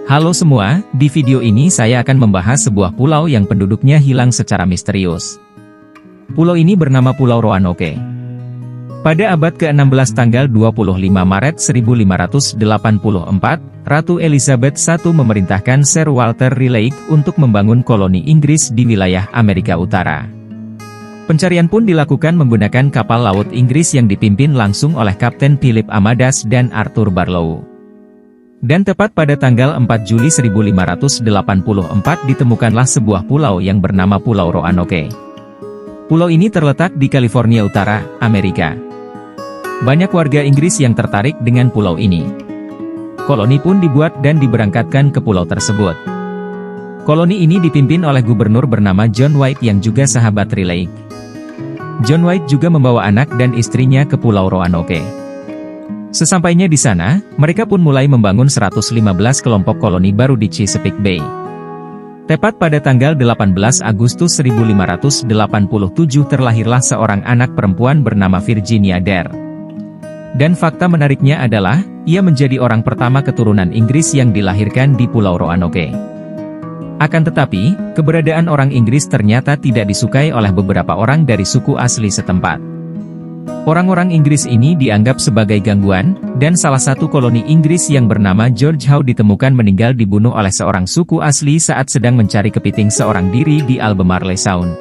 Halo semua, di video ini saya akan membahas sebuah pulau yang penduduknya hilang secara misterius. Pulau ini bernama Pulau Roanoke. Pada abad ke-16 tanggal 25 Maret 1584, Ratu Elizabeth I memerintahkan Sir Walter Raleigh untuk membangun koloni Inggris di wilayah Amerika Utara. Pencarian pun dilakukan menggunakan kapal laut Inggris yang dipimpin langsung oleh Kapten Philip Amadas dan Arthur Barlow. Dan tepat pada tanggal 4 Juli 1584 ditemukanlah sebuah pulau yang bernama Pulau Roanoke. Pulau ini terletak di California Utara, Amerika. Banyak warga Inggris yang tertarik dengan pulau ini. Koloni pun dibuat dan diberangkatkan ke pulau tersebut. Koloni ini dipimpin oleh gubernur bernama John White yang juga sahabat Raleigh. John White juga membawa anak dan istrinya ke Pulau Roanoke. Sesampainya di sana, mereka pun mulai membangun 115 kelompok koloni baru di Chesapeake Bay. Tepat pada tanggal 18 Agustus 1587 terlahirlah seorang anak perempuan bernama Virginia Dare. Dan fakta menariknya adalah, ia menjadi orang pertama keturunan Inggris yang dilahirkan di Pulau Roanoke. Akan tetapi, keberadaan orang Inggris ternyata tidak disukai oleh beberapa orang dari suku asli setempat. Orang-orang Inggris ini dianggap sebagai gangguan, dan salah satu koloni Inggris yang bernama George Howe ditemukan meninggal dibunuh oleh seorang suku asli saat sedang mencari kepiting seorang diri di Albemarle Sound.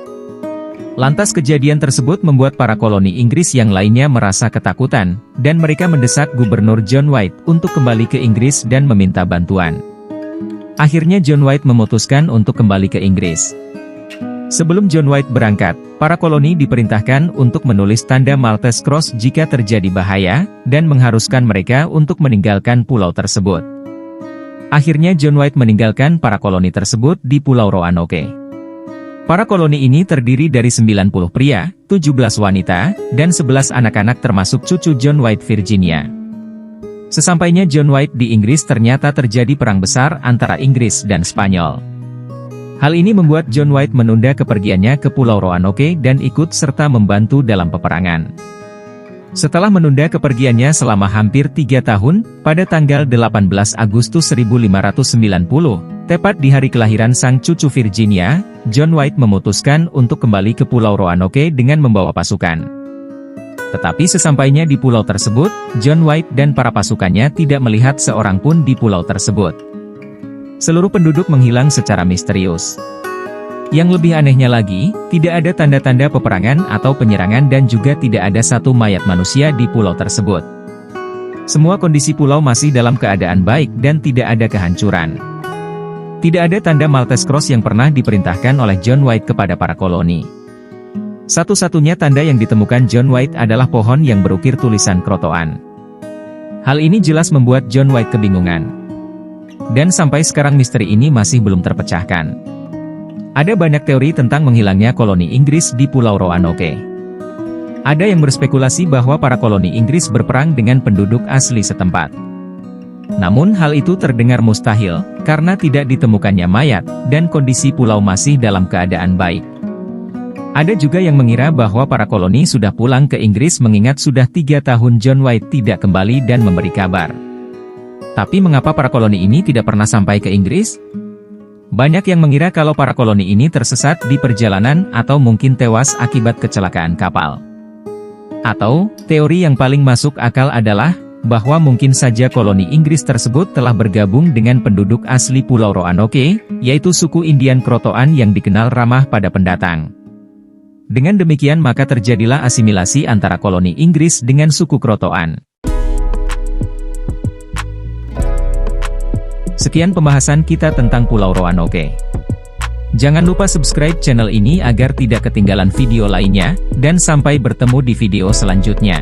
Lantas kejadian tersebut membuat para koloni Inggris yang lainnya merasa ketakutan, dan mereka mendesak Gubernur John White untuk kembali ke Inggris dan meminta bantuan. Akhirnya John White memutuskan untuk kembali ke Inggris. Sebelum John White berangkat, para koloni diperintahkan untuk menulis tanda Maltese Cross jika terjadi bahaya, dan mengharuskan mereka untuk meninggalkan pulau tersebut. Akhirnya John White meninggalkan para koloni tersebut di Pulau Roanoke. Para koloni ini terdiri dari 90 pria, 17 wanita, dan 11 anak-anak termasuk cucu John White Virginia. Sesampainya John White di Inggris ternyata terjadi perang besar antara Inggris dan Spanyol. Hal ini membuat John White menunda kepergiannya ke Pulau Roanoke dan ikut serta membantu dalam peperangan. Setelah menunda kepergiannya selama hampir 3 tahun, pada tanggal 18 Agustus 1590, tepat di hari kelahiran sang cucu Virginia, John White memutuskan untuk kembali ke Pulau Roanoke dengan membawa pasukan. Tetapi sesampainya di pulau tersebut, John White dan para pasukannya tidak melihat seorang pun di pulau tersebut. Seluruh penduduk menghilang secara misterius. Yang lebih anehnya lagi, tidak ada tanda-tanda peperangan atau penyerangan dan juga tidak ada satu mayat manusia di pulau tersebut. Semua kondisi pulau masih dalam keadaan baik dan tidak ada kehancuran. Tidak ada tanda Maltese Cross yang pernah diperintahkan oleh John White kepada para koloni. Satu-satunya tanda yang ditemukan John White adalah pohon yang berukir tulisan krotoan. Hal ini jelas membuat John White kebingungan. Dan sampai sekarang misteri ini masih belum terpecahkan. Ada banyak teori tentang menghilangnya koloni Inggris di Pulau Roanoke. Ada yang berspekulasi bahwa para koloni Inggris berperang dengan penduduk asli setempat. Namun hal itu terdengar mustahil, karena tidak ditemukannya mayat, dan kondisi pulau masih dalam keadaan baik. Ada juga yang mengira bahwa para koloni sudah pulang ke Inggris mengingat sudah 3 tahun John White tidak kembali dan memberi kabar. Tapi mengapa para koloni ini tidak pernah sampai ke Inggris? Banyak yang mengira kalau para koloni ini tersesat di perjalanan atau mungkin tewas akibat kecelakaan kapal. Atau, teori yang paling masuk akal adalah, bahwa mungkin saja koloni Inggris tersebut telah bergabung dengan penduduk asli Pulau Roanoke, yaitu suku Indian Krotoan yang dikenal ramah pada pendatang. Dengan demikian maka terjadilah asimilasi antara koloni Inggris dengan suku Krotoan. Sekian pembahasan kita tentang Pulau Roanoke. Jangan lupa subscribe channel ini agar tidak ketinggalan video lainnya, dan sampai bertemu di video selanjutnya.